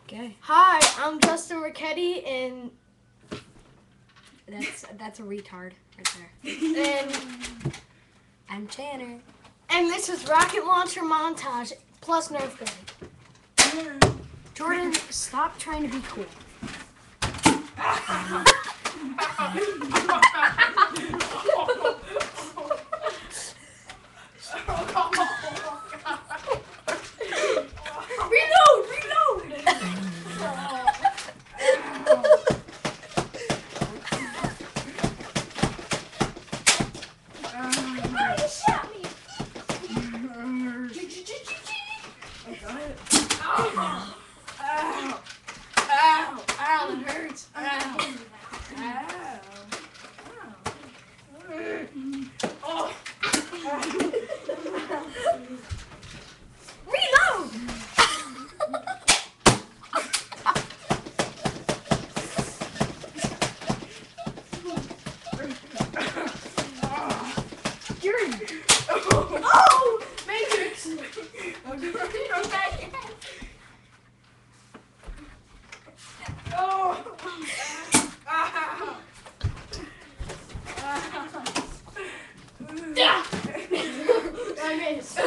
Okay. Hi, I'm Justin Ricchetti, and That's a retard right there. and I'm Tanner. and this is Rocket Launcher Montage plus Nerf gun. Jordan, stop trying to be cool. Reload! You shot me! Ow, that hurts. Ow. Oh. Reload! Oh, Matrix. Oh. I missed.